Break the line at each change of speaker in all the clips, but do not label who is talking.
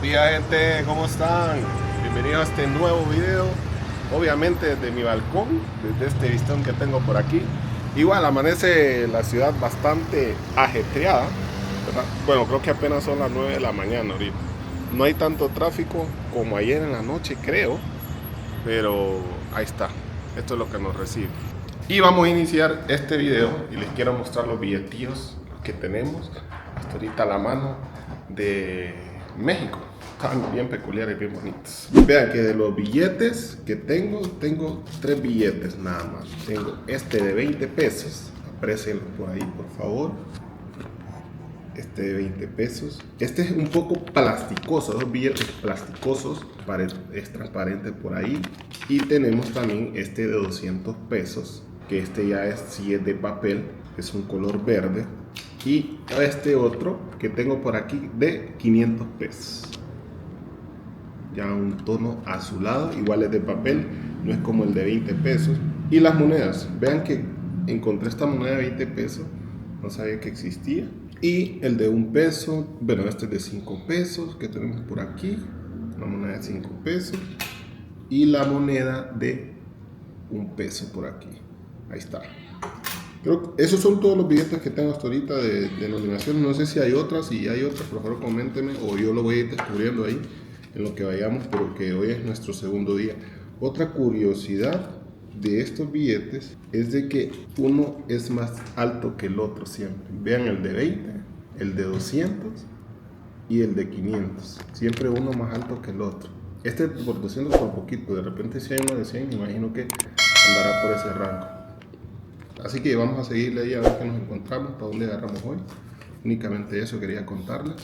Buenos días, gente, ¿cómo están? Bienvenidos a este nuevo video, obviamente desde mi balcón, desde este vistón que tengo por aquí. Igual amanece la ciudad bastante ajetreada, ¿verdad? Bueno, creo que apenas son las 9 de la mañana ahorita. No hay tanto tráfico como ayer en la noche, creo, pero ahí está, esto es lo que nos recibe. Y vamos a iniciar este video y les quiero mostrar los billetillos que tenemos hasta ahorita a la mano de México. Están bien peculiares, bien bonitos. Vean que de los billetes que tengo 3 billetes nada más. Tengo este de 20 pesos, aprécienlo por ahí por favor. Este de 20 pesos. Este es un poco plasticoso, dos billetes plasticosos, es transparente por ahí. Y tenemos también este de 200 pesos, que este ya sí es de papel, es un color verde. Y este otro que tengo por aquí de 500 pesos. Ya un tono azulado, igual es de papel, no es como el de 20 pesos. Y las monedas, vean que encontré esta moneda de 20 pesos, no sabía que existía. Y el de 1 peso, bueno, este es de 5 pesos que tenemos por aquí, una moneda de 5 pesos. Y la moneda de 1 peso por aquí, ahí está. Creo que esos son todos los billetes que tengo hasta ahorita de denominación. No sé si hay otras, si hay otras, por favor coméntenme o yo lo voy a ir descubriendo ahí en lo que vayamos, porque hoy es nuestro segundo día. Otra curiosidad de estos billetes es de que uno es más alto que el otro siempre. Vean el de 20, el de 200 y el de 500. Siempre uno más alto que el otro. Este por 200 por poquito, de repente si hay uno de 100, me imagino que andará por ese rango. Así que vamos a seguirle ahí a ver qué nos encontramos, para dónde agarramos hoy. Únicamente eso quería contarles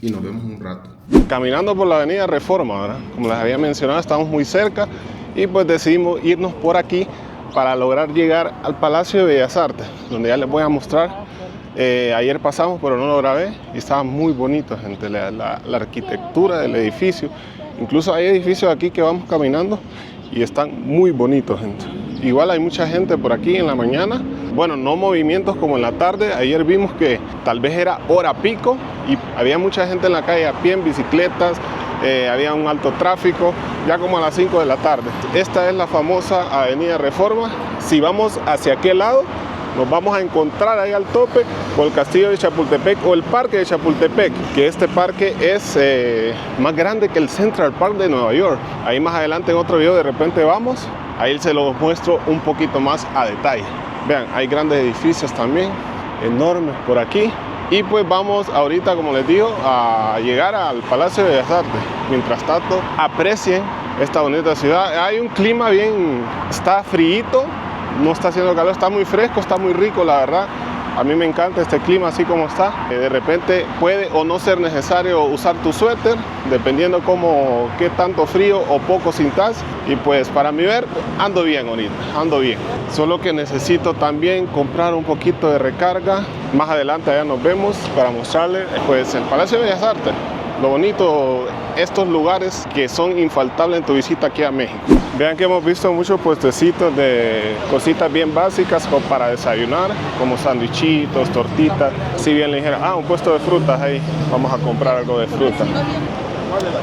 y nos vemos un rato. Caminando por la avenida Reforma, ¿verdad? Como les había mencionado, estamos muy cerca y pues decidimos irnos por aquí para lograr llegar al Palacio de Bellas Artes, donde ya les voy a mostrar. Ayer pasamos, pero no lo grabé y estaba muy bonito, gente, la arquitectura del edificio. Incluso hay edificios aquí que vamos caminando y están muy bonitos, gente. Igual hay mucha gente por aquí en la mañana. Bueno, no movimientos como en la tarde. Ayer vimos que tal vez era hora pico y había mucha gente en la calle a pie, en bicicletas. Había un alto tráfico, ya como a las 5 de la tarde. Esta es la famosa Avenida Reforma. Si vamos hacia aquel lado, nos vamos a encontrar ahí al tope con el Castillo de Chapultepec o el Parque de Chapultepec, que este parque es más grande que el Central Park de Nueva York. Ahí más adelante en otro video de repente vamos, ahí se los muestro un poquito más a detalle. Vean, hay grandes edificios también, enormes por aquí. Y pues vamos ahorita, como les digo, a llegar al Palacio de Bellas Artes. Mientras tanto, aprecien esta bonita ciudad. Hay un clima bien, está fríito. No está haciendo calor, está muy fresco, está muy rico, la verdad. A mí me encanta este clima así como está. De repente puede o no ser necesario usar tu suéter, dependiendo qué tanto frío o poco sintas. Y pues para mi ver, ando bien ahorita, ando bien. Solo que necesito también comprar un poquito de recarga. Más adelante allá nos vemos para mostrarles pues el Palacio de Bellas Artes. Lo bonito, estos lugares que son infaltables en tu visita aquí a México. Vean que hemos visto muchos puestecitos de cositas bien básicas como para desayunar, como sandwichitos, tortitas, si bien ligeras. Ah, un puesto de frutas ahí. Vamos a comprar algo de fruta.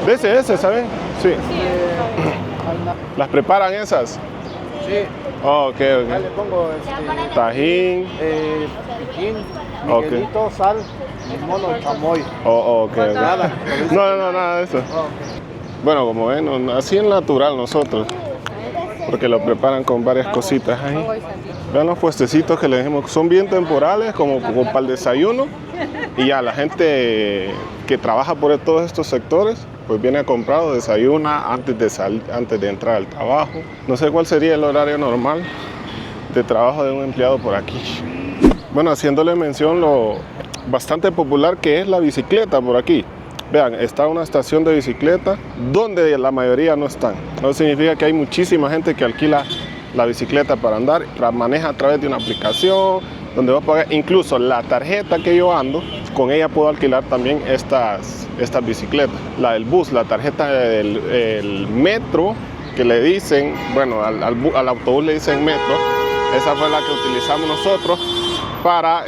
Ese, ¿saben? Sí. ¿Las preparan esas?
Sí.
Oh, ok.
Ya le pongo
tajín,
piquín, Miguelito, sal, limón o chamoy.
ok.
Nada.
No, nada de eso.
Okay.
Bueno, como ven, así es natural nosotros, porque lo preparan con varias cositas ahí. Vean los puestecitos que les dijimos, son bien temporales, como para el desayuno. Y ya la gente que trabaja por todos estos sectores, pues viene a comprar o desayuna antes de entrar al trabajo. No sé cuál sería el horario normal de trabajo de un empleado por aquí. Bueno, haciéndole mención lo bastante popular que es la bicicleta por aquí. Vean, está una estación de bicicleta donde la mayoría no están. No significa que hay muchísima gente que alquila la bicicleta para andar, la maneja a través de una aplicación donde va a pagar. Incluso la tarjeta que yo ando, con ella puedo alquilar también estas bicicletas. La del bus, la tarjeta del metro, que le dicen, bueno, al autobús le dicen metro. Esa fue la que utilizamos nosotros para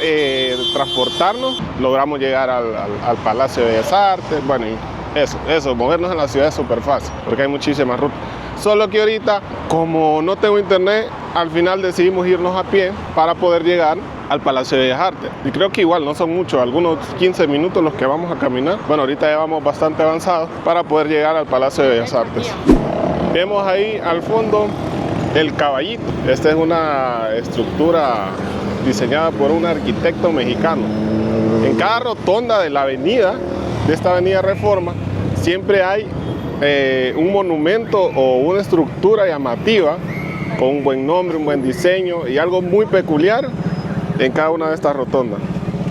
transportarnos. Logramos llegar al Palacio de Bellas Artes, bueno, Eso, movernos en la ciudad es súper fácil, porque hay muchísimas rutas. Solo que ahorita, como no tengo internet, al final decidimos irnos a pie para poder llegar al Palacio de Bellas Artes. Y creo que igual no son muchos, algunos 15 minutos los que vamos a caminar. Bueno, ahorita ya vamos bastante avanzados para poder llegar al Palacio de Bellas Artes. Vemos ahí al fondo el Caballito. Esta es una estructura diseñada por un arquitecto mexicano. En cada rotonda de la avenida, de esta avenida Reforma, siempre hay un monumento o una estructura llamativa con un buen nombre, un buen diseño y algo muy peculiar en cada una de estas rotondas.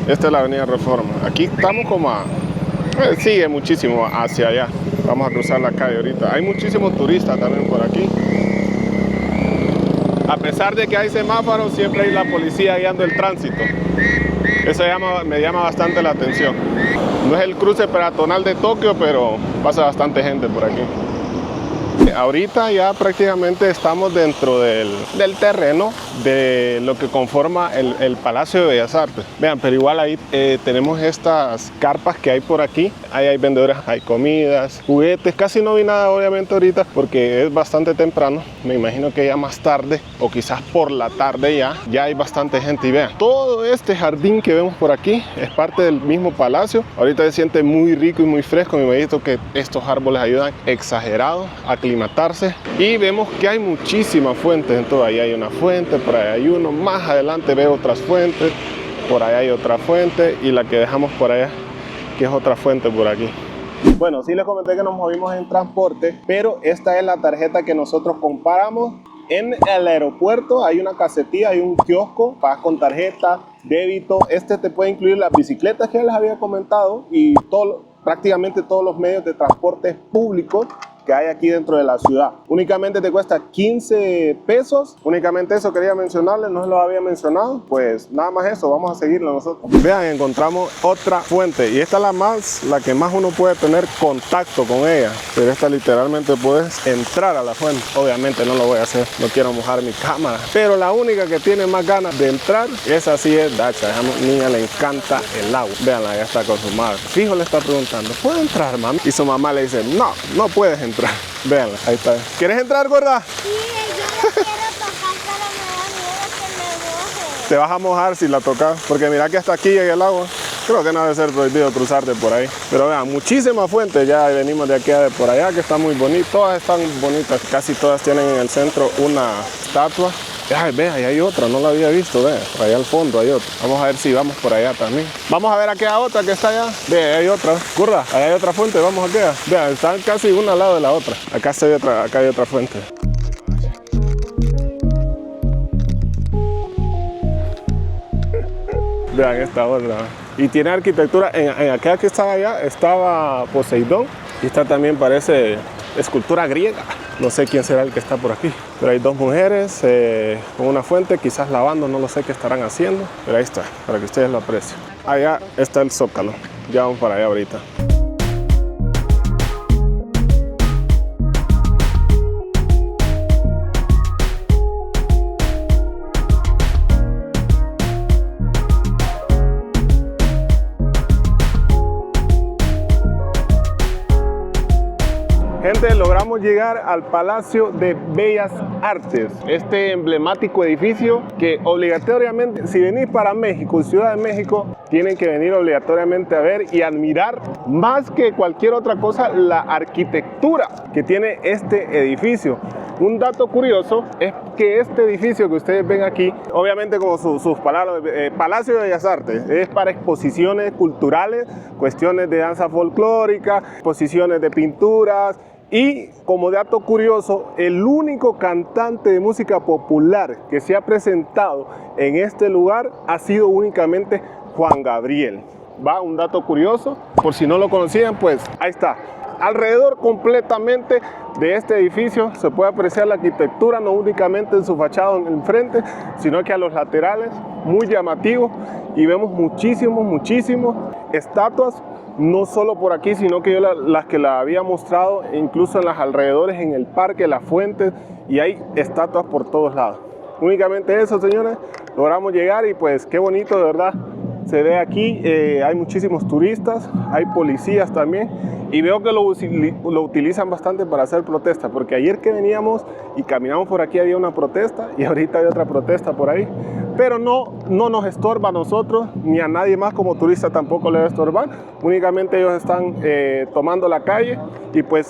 Esta es la avenida Reforma. Aquí estamos como a... sigue muchísimo hacia allá. Vamos a cruzar la calle ahorita. Hay muchísimos turistas también por aquí. A pesar de que hay semáforos, siempre hay la policía guiando el tránsito. Eso me llama bastante la atención. No es el cruce peatonal de Tokio, pero pasa bastante gente por aquí. Ahorita ya prácticamente estamos dentro del terreno de lo que conforma el Palacio de Bellas Artes. Vean, pero igual ahí tenemos estas carpas que hay por aquí. Ahí hay vendedores, hay comidas, juguetes. Casi no vi nada obviamente ahorita porque es bastante temprano. Me imagino que ya más tarde o quizás por la tarde ya hay bastante gente. Y vean, todo este jardín que vemos por aquí es parte del mismo palacio. Ahorita se siente muy rico y muy fresco. Me imagino que estos árboles ayudan exagerado a aclimatarse. Y vemos que hay muchísimas fuentes. Entonces ahí hay una fuente, por ahí hay uno. Más adelante veo otras fuentes. Por ahí hay otra fuente y la que dejamos por allá, que es otra fuente por aquí. Bueno, sí les comenté que nos movimos en transporte, pero esta es la tarjeta que nosotros comparamos. En el aeropuerto hay una casetilla, hay un kiosco, pagas con tarjeta, débito. Este te puede incluir las bicicletas que ya les había comentado y prácticamente todos los medios de transporte públicos que hay aquí dentro de la ciudad. Únicamente te cuesta 15 pesos. Únicamente eso quería mencionarles, no se lo había mencionado. Pues nada más eso, vamos a seguirlo nosotros. Vean, encontramos otra fuente y esta es la que más uno puede tener contacto con ella. Pero esta literalmente puedes entrar a la fuente. Obviamente no lo voy a hacer, no quiero mojar mi cámara. Pero la única que tiene más ganas de entrar, esa sí es Dacha. A esa niña le encanta el agua. Veanla, ya está con su madre. Fijo le está preguntando, ¿puedo entrar, mami? Y su mamá le dice, no, no puedes entrar. Véanla, ahí está. ¿Quieres entrar, gorda?
Sí, yo la quiero tocar, pero me da miedo que me moje.
Te vas a mojar si la tocas, porque mira que hasta aquí llega el agua. Creo que no debe ser prohibido cruzarte por ahí. Pero vean, muchísimas fuentes. Ya venimos de aquí a de por allá, que están muy bonitas. Todas están bonitas. Casi todas tienen en el centro una estatua. Ay, ve, ahí hay otra, no la había visto, ve, por allá al fondo hay otra. Vamos a ver si vamos por allá también. Vamos a ver aquella otra que está allá. Ve, ahí hay otra. Curra, ahí hay otra fuente, vamos a aquella. Vean, están casi una al lado de la otra. Acá hay otra fuente. Vean esta otra. Y tiene arquitectura, en aquella que estaba allá, estaba Poseidón. Y esta también parece escultura griega. No sé quién será el que está por aquí. Pero hay dos mujeres con una fuente, quizás lavando, no lo sé qué estarán haciendo. Pero ahí está, para que ustedes lo aprecien. Allá está el Zócalo. Ya vamos para allá ahorita. Gente, logramos llegar al Palacio de Bellas Artes, este emblemático edificio que obligatoriamente, si venís para México, Ciudad de México, tienen que venir obligatoriamente a ver y admirar más que cualquier otra cosa la arquitectura que tiene este edificio. Un dato curioso es que este edificio que ustedes ven aquí, obviamente como sus palabras, Palacio de Bellas Artes, es para exposiciones culturales, cuestiones de danza folclórica, exposiciones de pinturas. Y como dato curioso, el único cantante de música popular que se ha presentado en este lugar ha sido únicamente Juan Gabriel. Va, un dato curioso, por si no lo conocían, pues ahí está. Alrededor completamente de este edificio se puede apreciar la arquitectura, no únicamente en su fachada en frente, sino que a los laterales, muy llamativo, y vemos muchísimos estatuas, no solo por aquí, sino que yo las que la había mostrado, incluso en los alrededores, en el parque, las fuentes, y hay estatuas por todos lados. Únicamente eso, señores, logramos llegar y pues qué bonito, de verdad, se ve aquí, hay muchísimos turistas, hay policías también, y veo que lo utilizan bastante para hacer protestas, porque ayer que veníamos y caminamos por aquí había una protesta y ahorita hay otra protesta por ahí, pero no nos estorba a nosotros ni a nadie más como turista tampoco le va a estorbar, únicamente ellos están tomando la calle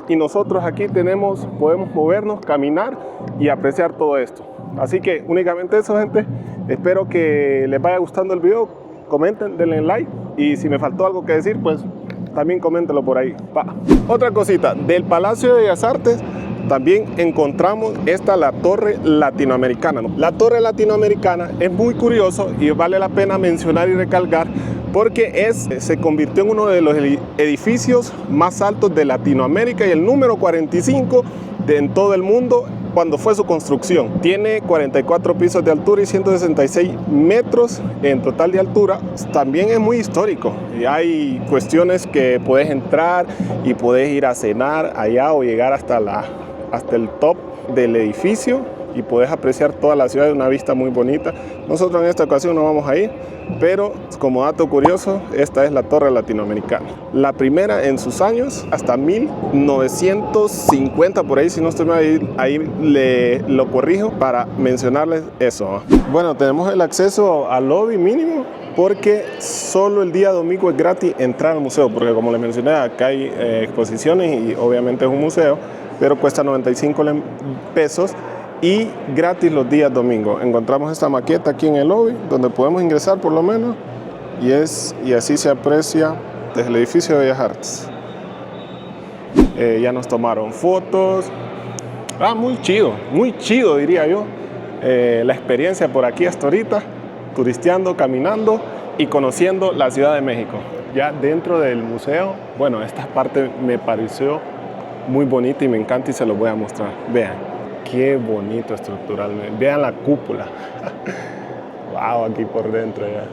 y nosotros aquí podemos movernos, caminar y apreciar todo esto. Así que únicamente eso, gente. Espero que les vaya gustando el video, comenten, denle like y si me faltó algo que decir, pues también coméntenlo por ahí. Otra cosita, del Palacio de Bellas Artes también encontramos la Torre Latinoamericana. La Torre Latinoamericana es muy curioso y vale la pena mencionar y recalcar porque se convirtió en uno de los edificios más altos de Latinoamérica y el número 45 en todo el mundo cuando fue su construcción. Tiene 44 pisos de altura y 166 metros en total de altura. También es muy histórico y hay cuestiones que puedes entrar y puedes ir a cenar allá o llegar hasta el top del edificio y puedes apreciar toda la ciudad de una vista muy bonita. Nosotros en esta ocasión no vamos a ir, pero como dato curioso, esta es la Torre Latinoamericana. La primera en sus años, hasta 1950 por ahí, si no estoy mal, ahí lo corrijo para mencionarles eso. Bueno, tenemos el acceso al lobby mínimo porque solo el día domingo es gratis entrar al museo, porque como les mencioné, acá hay exposiciones y obviamente es un museo, pero cuesta 95 pesos. Y gratis los días domingos. Encontramos esta maqueta aquí en el lobby donde podemos ingresar por lo menos y así se aprecia desde el edificio de Bellas Artes. Ya nos tomaron fotos. Muy chido diría yo. La experiencia por aquí hasta ahorita, turisteando, caminando y conociendo la Ciudad de México. Ya dentro del museo, bueno, esta parte me pareció muy bonita y me encanta y se los voy a mostrar. Vean. Qué bonito estructuralmente. Vean la cúpula. Wow, aquí por dentro ya.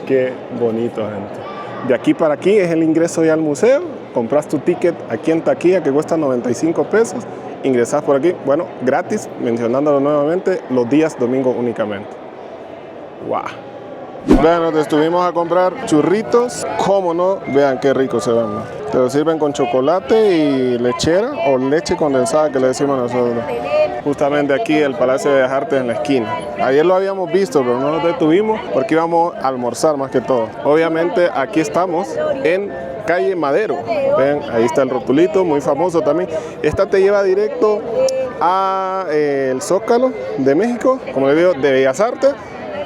Qué bonito, gente. De aquí para aquí es el ingreso ya al museo. Compras tu ticket aquí en taquilla que cuesta 95 pesos. Ingresas por aquí. Bueno, gratis, mencionándolo nuevamente, los días domingos únicamente. Wow. Vean, nos estuvimos a comprar churritos. ¿Cómo no? Vean qué ricos se ven. Te lo sirven con chocolate y lechera o leche condensada que le decimos nosotros. Justamente aquí el Palacio de Bellas Artes en la esquina. Ayer lo habíamos visto, pero no nos detuvimos porque íbamos a almorzar más que todo. Obviamente aquí estamos en calle Madero. Ven, ahí está el rotulito, muy famoso también. Esta te lleva directo a el Zócalo de México, como les digo, de Bellas Artes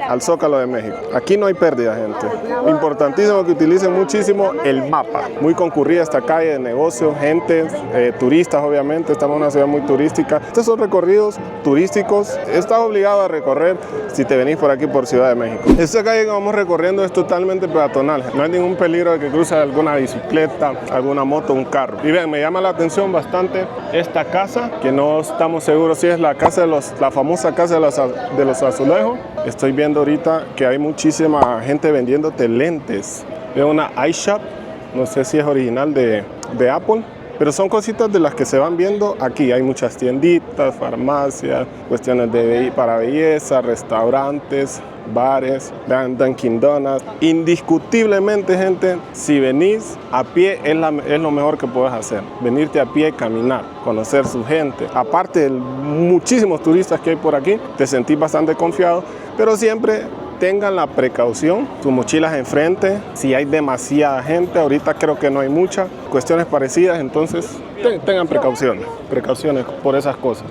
al Zócalo de México. Aquí no hay pérdida, gente. Importantísimo que utilicen muchísimo el mapa. Muy concurrida esta calle de negocios, gente, turistas obviamente. Estamos en una ciudad muy turística. Estos son recorridos turísticos. Estás obligado a recorrer si te venís por aquí por Ciudad de México. Esta calle que vamos recorriendo es totalmente peatonal. No hay ningún peligro de que cruce alguna bicicleta, alguna moto, un carro. Y vean, me llama la atención bastante esta casa, que no estamos seguros si es la famosa casa de los azulejos. Estoy viendo ahorita que hay muchísima gente vendiéndote lentes. Veo una iShop, no sé si es original de Apple, pero son cositas de las que se van viendo aquí. Hay muchas tienditas, farmacias, cuestiones para belleza, restaurantes, bares, Dunkin' Donuts. Indiscutiblemente, gente, si venís a pie es lo mejor que puedes hacer. Venirte a pie, caminar, conocer su gente. Aparte de muchísimos turistas que hay por aquí, te sentís bastante confiado, pero siempre tengan la precaución, sus mochilas enfrente. Si hay demasiada gente, ahorita creo que no hay mucha, cuestiones parecidas, entonces tengan precauciones por esas cosas.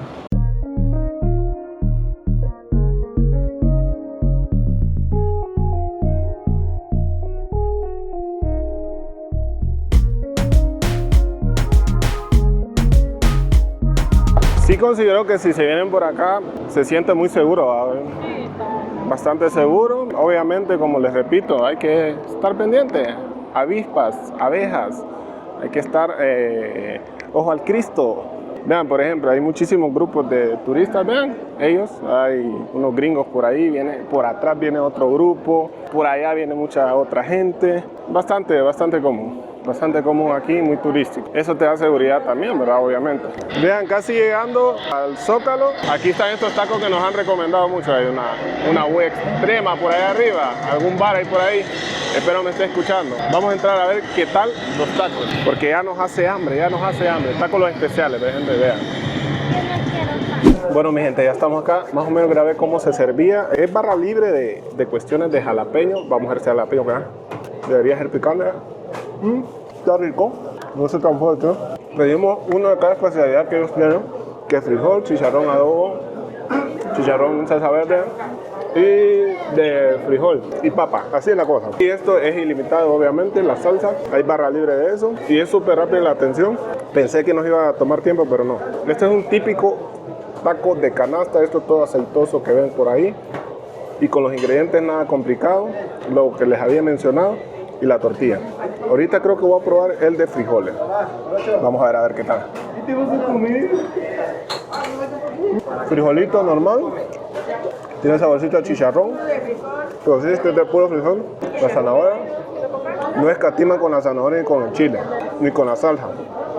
Sí considero que si se vienen por acá se siente muy seguro, bastante seguro. Obviamente, como les repito, hay que estar pendiente. Avispas, abejas, hay que estar ojo al Cristo. Vean, por ejemplo, hay muchísimos grupos de turistas, vean, hay unos gringos por ahí, por atrás viene otro grupo, por allá viene mucha otra gente, bastante común aquí, muy turístico. Eso te da seguridad también, ¿verdad? Obviamente. Vean, casi llegando al Zócalo, aquí están estos tacos que nos han recomendado mucho. Hay una web extrema por ahí arriba, algún bar ahí por ahí. Espero me esté escuchando. Vamos a entrar a ver qué tal los tacos, porque ya nos hace hambre, Tacos los especiales, dejen de ver. Bueno, mi gente, ya estamos acá. Más o menos grabé cómo se servía. Es barra libre de cuestiones de jalapeño. Vamos a ver si jalapeño, ¿verdad? Debería ser picante. Está rico. No se tan fuerte. Pedimos uno de cada especialidad que ellos tienen, que es frijol, chicharrón adobo, chicharrón en salsa verde y de frijol y papa. Así es la cosa. Y esto es ilimitado, obviamente, la salsa. Hay barra libre de eso. Y es súper rápida la atención. Pensé que nos iba a tomar tiempo, pero no. Este es un típico taco de canasta, esto todo aceitoso que ven por ahí, y con los ingredientes nada complicado, lo que les había mencionado, y la tortilla. Ahorita creo que voy a probar el de frijoles. Vamos a ver qué tal. Frijolito normal, tiene saborcito de chicharrón, pero sí, este es de puro frijol. La zanahoria, no escatiman con la zanahoria ni con el chile, ni con la salsa.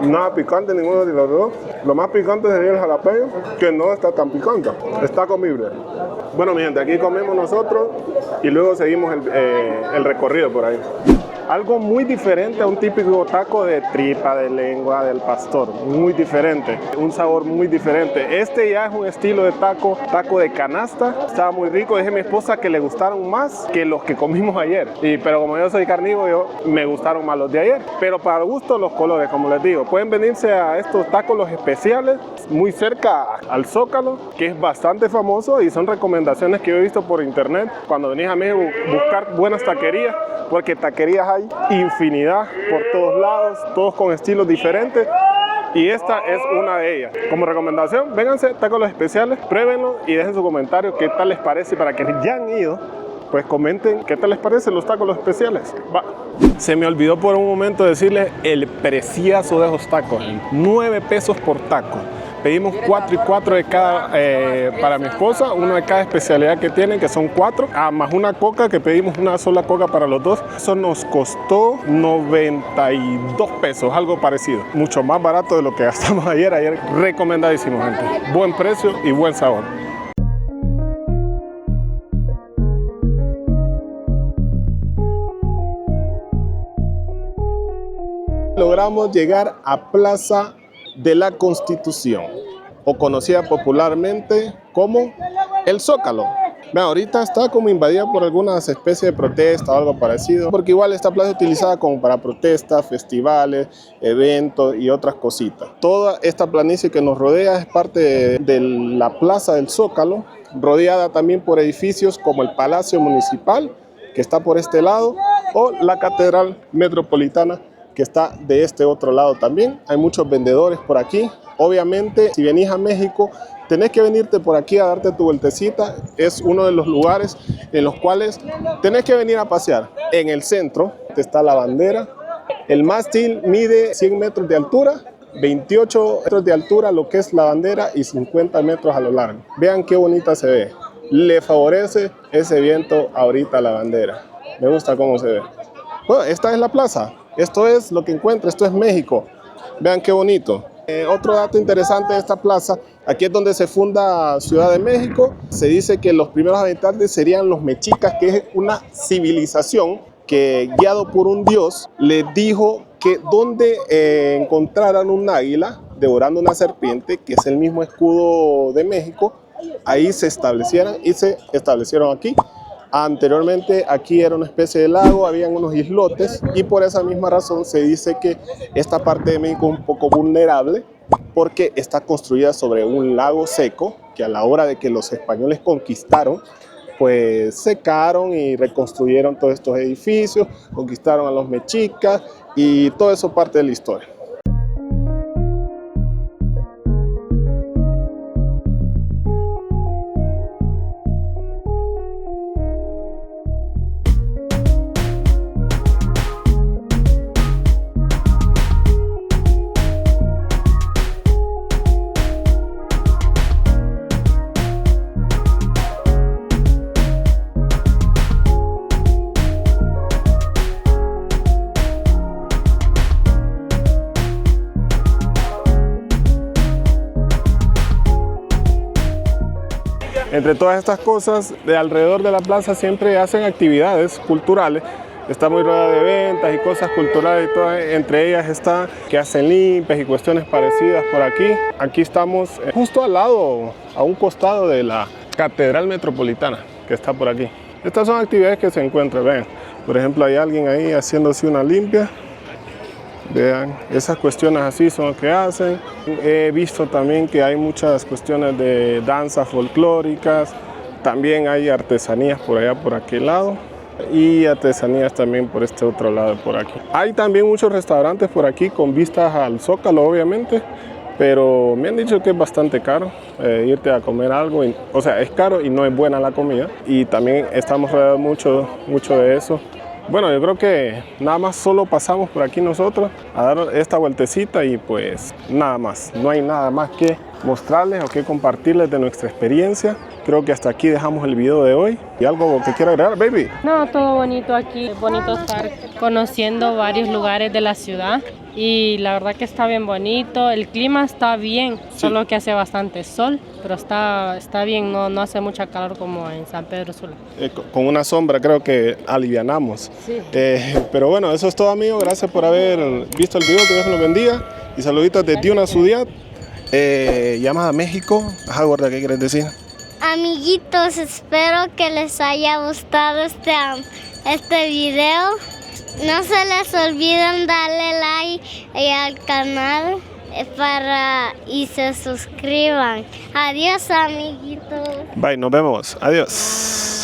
Nada picante ninguno de los dos. Lo más picante sería el jalapeño, que no está tan picante, está comible. Bueno, mi gente, aquí comemos nosotros y luego seguimos el recorrido por ahí. Algo muy diferente a un típico taco de tripa, de lengua, del pastor. Muy diferente, un sabor muy diferente. Este ya es un estilo de taco de canasta. Estaba muy rico. Dije a mi esposa que le gustaron más que los que comimos ayer. Pero como yo soy carnívoro, me gustaron más los de ayer. Pero para gusto los colores, como les digo. Pueden venirse a estos tacos los especiales, muy cerca al Zócalo, que es bastante famoso y son recomendaciones que yo he visto por internet. Cuando venís a México, buscar buenas taquerías, porque taquerías hay infinidad por todos lados, todos con estilos diferentes, y esta es una de ellas. Como recomendación, vénganse, tacos los especiales, pruébenlo y dejen su comentario qué tal les parece. Para quienes ya han ido, pues comenten qué tal les parecen los tacos los especiales. Va. Se me olvidó por un momento decirles el preciazo de esos tacos, 9 pesos por taco. Pedimos 4 y 4 de cada para mi esposa, uno de cada especialidad que tienen, que son 4, más una coca, que pedimos una sola coca para los dos. Eso nos costó 92 pesos, algo parecido. Mucho más barato de lo que gastamos ayer. Ayer recomendadísimo, gente. Buen precio y buen sabor. Logramos llegar a Plaza de la Constitución, o conocida popularmente como el Zócalo. Vean, ahorita está como invadida por algunas especies de protesta o algo parecido, porque igual esta plaza es utilizada como para protestas, festivales, eventos y otras cositas. Toda esta planicie que nos rodea es parte de la plaza del Zócalo, rodeada también por edificios como el Palacio Municipal, que está por este lado, o la Catedral Metropolitana, que está de este otro lado también. Hay muchos vendedores por aquí. Obviamente, si venís a México, tenés que venirte por aquí a darte tu vueltecita. Es uno de los lugares en los cuales tenés que venir a pasear. En el centro está la bandera. El mástil mide 100 metros de altura, 28 metros de altura lo que es la bandera y 50 metros a lo largo. Vean qué bonita se ve. Le favorece ese viento ahorita a la bandera. Me gusta cómo se ve. Bueno, esta es la plaza. Esto es lo que encuentro, esto es México. Vean qué bonito. Otro dato interesante de esta plaza, aquí es donde se funda Ciudad de México. Se dice que los primeros habitantes serían los mexicas, que es una civilización que, guiado por un dios, les dijo que donde encontraran un águila devorando una serpiente, que es el mismo escudo de México, ahí se establecieran y se establecieron aquí. Anteriormente aquí era una especie de lago, habían unos islotes, y por esa misma razón se dice que esta parte de México es un poco vulnerable porque está construida sobre un lago seco que a la hora de que los españoles conquistaron, pues secaron y reconstruyeron todos estos edificios, conquistaron a los mexicas y todo eso parte de la historia. Entre todas estas cosas, de alrededor de la plaza siempre hacen actividades culturales está muy rodeada de ventas y cosas culturales y todo. Entre ellas está que hacen limpias y cuestiones parecidas por aquí. Aquí estamos justo al lado, a un costado de la Catedral Metropolitana que está por aquí. Estas son actividades que se encuentran, vean. Por ejemplo, hay alguien ahí haciéndose una limpia. Vean, esas cuestiones así son lo que hacen. He visto también que hay muchas cuestiones de danzas folclóricas. También hay artesanías por allá, por aquel lado. Y artesanías también por este otro lado, por aquí. Hay también muchos restaurantes por aquí con vistas al Zócalo, obviamente. Pero me han dicho que es bastante caro irte a comer algo. O sea, es caro y no es buena la comida. Y también estamos rodeados mucho de eso. Bueno, yo creo que nada más solo pasamos por aquí nosotros a dar esta vueltecita y pues nada más. No hay nada más que mostrarles o que compartirles de nuestra experiencia. Creo que hasta aquí dejamos el video de hoy. ¿Y algo que quiera agregar, baby?
No, todo bonito aquí. Es bonito estar conociendo varios lugares de la ciudad. Y la verdad que está bien bonito. El clima está bien,
Sí.
solo que hace bastante sol. Pero está bien, no hace mucha calor como en San Pedro Sula.
Con una sombra creo que alivianamos.
Sí.
Pero bueno, eso es todo, amigos. Gracias por haber visto el video. Que Dios los bendiga. Y saluditos desde una ciudad llamada México. Ajá, gorda, ¿qué quieres decir?
Amiguitos, espero que les haya gustado este video. No se les olviden darle like al canal y se suscriban. Adiós, amiguitos.
Bye, nos vemos. Adiós.